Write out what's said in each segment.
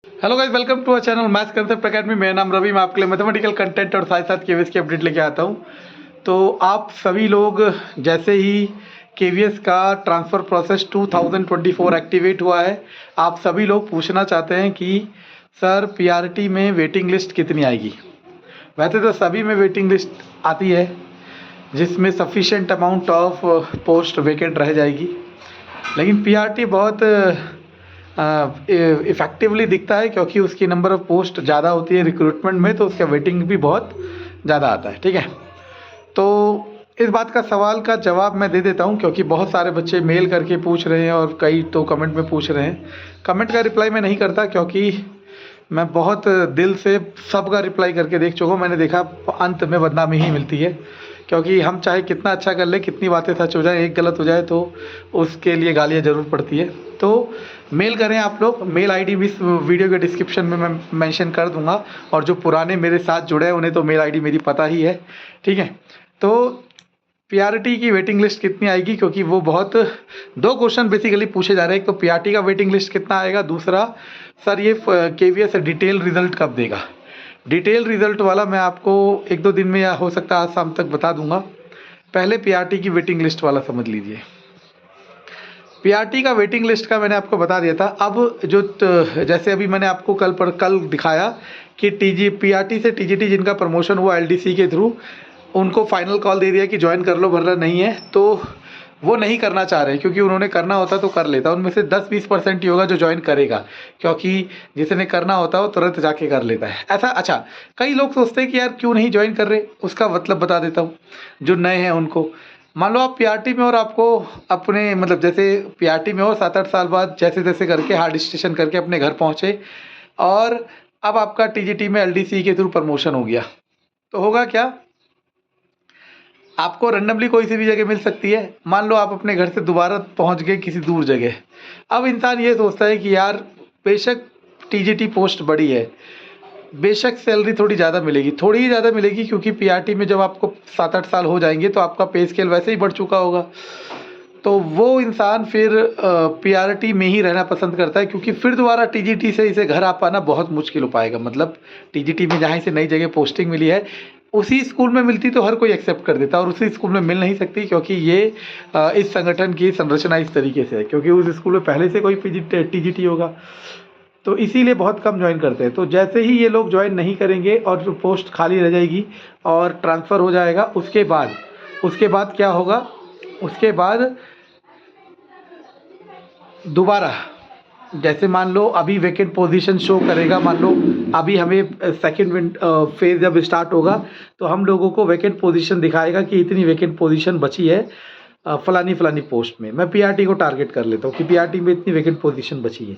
Hello guys, welcome to our channel maths concept academy. मेरा नाम रवि। मैं आपके लिए मैथमेटिकल कंटेंट और साथ साथ केवीएस की अपडेट लेके आता हूँ। तो आप सभी लोग जैसे ही केवीएस का ट्रांसफ़र प्रोसेस 2024 एक्टिवेट हुआ है, आप सभी लोग पूछना चाहते हैं कि सर पीआरटी में वेटिंग लिस्ट कितनी आएगी। वैसे तो सभी में वेटिंग लिस्ट आती है जिसमें sufficient amount of post vacant रह जाएगी, लेकिन पीआरटी बहुत इफ़ेक्टिवली दिखता है क्योंकि उसकी नंबर ऑफ़ पोस्ट ज़्यादा होती है रिक्रूटमेंट में, तो उसका वेटिंग भी बहुत ज़्यादा आता है। ठीक है, तो इस बात का सवाल का जवाब मैं दे देता हूँ क्योंकि बहुत सारे बच्चे मेल करके पूछ रहे हैं और कई तो कमेंट में पूछ रहे हैं। कमेंट का रिप्लाई मैं नहीं करता क्योंकि मैं बहुत दिल से सबका रिप्लाई करके देख चुका हूँ। मैंने देखा अंत में बदनामी ही मिलती है, क्योंकि हम चाहे कितना अच्छा कर ले, कितनी बातें सच हो जाए, एक गलत हो जाए तो उसके लिए गालियाँ ज़रूर पड़ती है। तो मेल करें आप लोग। मेल आईडी भी इस वीडियो के डिस्क्रिप्शन में मैं मेंशन कर दूंगा, और जो पुराने मेरे साथ जुड़े हैं उन्हें तो मेल आईडी मेरी पता ही है। ठीक है, तो पीआरटी की वेटिंग लिस्ट कितनी आएगी, क्योंकि वो बहुत दो क्वेश्चन बेसिकली पूछे जा रहे हैं। एक तो पीआरटी का वेटिंग लिस्ट कितना आएगा, दूसरा सर ये केवीएस डिटेल रिजल्ट कब देगा। डिटेल रिजल्ट वाला मैं आपको एक दो दिन में या हो सकता है आज शाम तक बता दूंगा। पहले पीआरटी की वेटिंग लिस्ट वाला समझ लीजिए। पीआरटी का वेटिंग लिस्ट का मैंने आपको बता दिया था। अब जो जैसे अभी मैंने आपको कल दिखाया कि पीआरटी से टीजीटी जिनका प्रमोशन हुआ एलडीसी के थ्रू, उनको फाइनल कॉल दे दिया कि ज्वाइन कर लो, वरना नहीं है। तो वो नहीं करना चाह रहे, क्योंकि उन्होंने करना होता तो कर लेता। उनमें से 10-20% ही होगा जो ज्वाइन करेगा, क्योंकि जिसने करना होता है वो तुरंत जाके कर लेता है ऐसा। अच्छा, कई लोग सोचते हैं कि यार क्यों नहीं ज्वाइन कर रहे, उसका मतलब बता देता हूँ जो नए हैं उनको। मान लो आप पीआरटी में और आपको अपने मतलब जैसे पीआरटी में हो 7-8 साल बाद जैसे तैसे करके हार्ड स्टेशन करके अपने घर पहुँचे, और अब आपका टीजीटी में एलडीसी के थ्रू प्रमोशन हो गया, तो होगा क्या, आपको रैंडमली कोई सी भी जगह मिल सकती है। मान लो आप अपने घर से दोबारा पहुंच गए किसी दूर जगह। अब इंसान ये सोचता है कि यार बेशक टीजीटी पोस्ट बड़ी है, बेशक सैलरी थोड़ी ज़्यादा मिलेगी, थोड़ी ही ज़्यादा मिलेगी, क्योंकि पीआरटी में जब आपको 7-8 साल हो जाएंगे तो आपका पे स्केल वैसे ही बढ़ चुका होगा। तो वो इंसान फिर पीआरटी में ही रहना पसंद करता है, क्योंकि फिर दोबारा टीजीटी से इसे घर आ पाना बहुत मुश्किल हो पाएगा। मतलब टीजीटी में जहाँ से नई जगह पोस्टिंग मिली है, उसी स्कूल में मिलती तो हर कोई एक्सेप्ट कर देता, और उसी स्कूल में मिल नहीं सकती क्योंकि ये इस संगठन की संरचना इस तरीके से है, क्योंकि उस स्कूल में पहले से कोई टीजीटी होगा, तो इसीलिए बहुत कम ज्वाइन करते हैं। तो जैसे ही ये लोग ज्वाइन नहीं करेंगे और जो पोस्ट खाली रह जाएगी और ट्रांसफ़र हो जाएगा, उसके बाद क्या होगा, उसके बाद दोबारा जैसे मान लो अभी वैकेंट पोजीशन शो करेगा। मान लो अभी हमें सेकंड फेज जब स्टार्ट होगा तो हम लोगों को वैकेंट पोजीशन दिखाएगा कि इतनी वैकेंट पोजीशन बची है फलानी फलानी पोस्ट में। मैं पीआरटी को टारगेट कर लेता हूँ कि पीआरटी में इतनी वैकेंट पोजीशन बची है।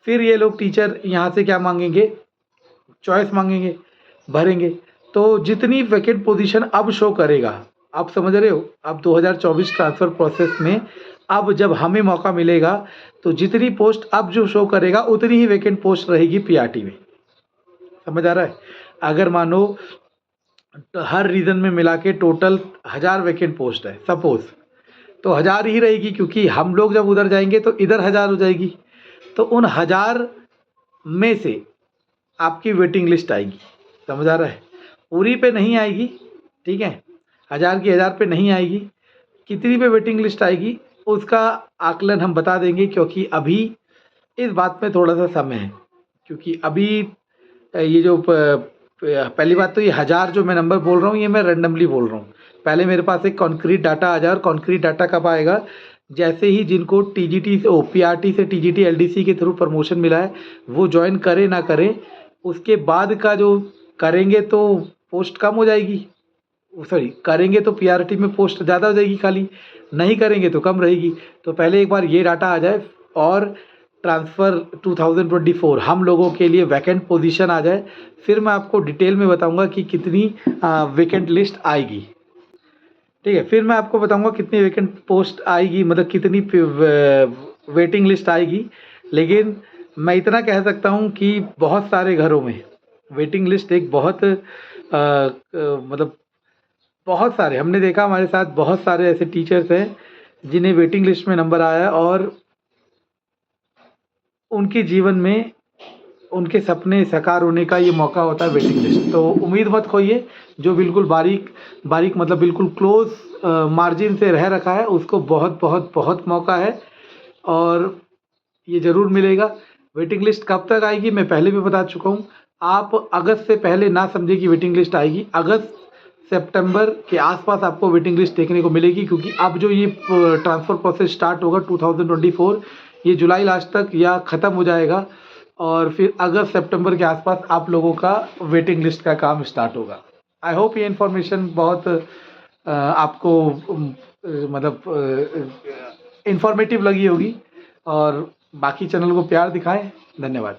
फिर ये लोग टीचर यहाँ से क्या मांगेंगे, चॉइस मांगेंगे, भरेंगे। तो जितनी वैकेंट पोजीशन अब शो करेगा, आप समझ रहे हो, अब 2024 ट्रांसफ़र प्रोसेस में अब जब हमें मौका मिलेगा तो जितनी पोस्ट अब जो शो करेगा उतनी ही वैकेंट पोस्ट रहेगी पीआरटी में। समझ आ रहा है। अगर मानो हर रीजन में मिला के टोटल 1000 वैकेंट पोस्ट है सपोज, तो 1000 ही रहेगी, क्योंकि हम लोग जब उधर जाएंगे तो इधर 1000 हो जाएगी। तो उन 1000 में से आपकी वेटिंग लिस्ट आएगी। समझ आ रहा है, पूरी पे नहीं आएगी। ठीक है, 1000 की 1000 पे नहीं आएगी। कितनी पे वेटिंग लिस्ट आएगी उसका आकलन हम बता देंगे, क्योंकि अभी इस बात में थोड़ा सा समय है। क्योंकि अभी ये जो पहली बात तो ये 1000 जो मैं नंबर बोल रहा हूँ ये मैं रेंडमली बोल रहा हूँ। पहले मेरे पास एक कॉन्क्रीट डाटा आ जाए, और कॉन्क्रीट डाटा कब आएगा, जैसे ही जिनको टीजीटी से पीआरटी से टीजीटी एलडीसी के थ्रू प्रमोशन मिला है वो ज्वाइन करे ना करें, उसके बाद का जो करेंगे तो पोस्ट कम हो जाएगी, सॉरी करेंगे तो पीआरटी में पोस्ट ज़्यादा हो जाएगी खाली, नहीं करेंगे तो कम रहेगी। तो पहले एक बार ये डाटा आ जाए और ट्रांसफ़र 2024 हम लोगों के लिए वैकेंट पोजीशन आ जाए, फिर मैं आपको डिटेल में बताऊंगा कि कितनी वैकेंट लिस्ट आएगी। ठीक है, फिर मैं आपको बताऊंगा कितनी वैकेंट पोस्ट आएगी, मतलब कितनी वेटिंग लिस्ट आएगी। लेकिन मैं इतना कह सकता हूं कि बहुत सारे घरों में वेटिंग लिस्ट एक बहुत मतलब बहुत सारे हमने देखा, हमारे साथ बहुत सारे ऐसे टीचर्स हैं जिन्हें वेटिंग लिस्ट में नंबर आया और उनके जीवन में उनके सपने साकार होने का ये मौका होता है वेटिंग लिस्ट। तो उम्मीद मत खोइए, जो बिल्कुल बारीक बारीक मतलब बिल्कुल क्लोज मार्जिन से रह रखा है उसको बहुत बहुत बहुत मौका है और ये ज़रूर मिलेगा। वेटिंग लिस्ट कब तक आएगी मैं पहले भी बता चुका हूँ। आप अगस्त से पहले ना समझे कि वेटिंग लिस्ट आएगी। अगस्त सितंबर के आसपास आपको वेटिंग लिस्ट देखने को मिलेगी, क्योंकि अब जो ये ट्रांसफ़र प्रोसेस स्टार्ट होगा 2024, ये जुलाई लास्ट तक या ख़त्म हो जाएगा और फिर अगस्त सितंबर के आसपास आप लोगों का वेटिंग लिस्ट का काम स्टार्ट होगा। आई होप ये इन्फॉर्मेशन बहुत आपको मतलब इंफॉर्मेटिव लगी होगी और बाकी चैनल को प्यार दिखाएं। धन्यवाद।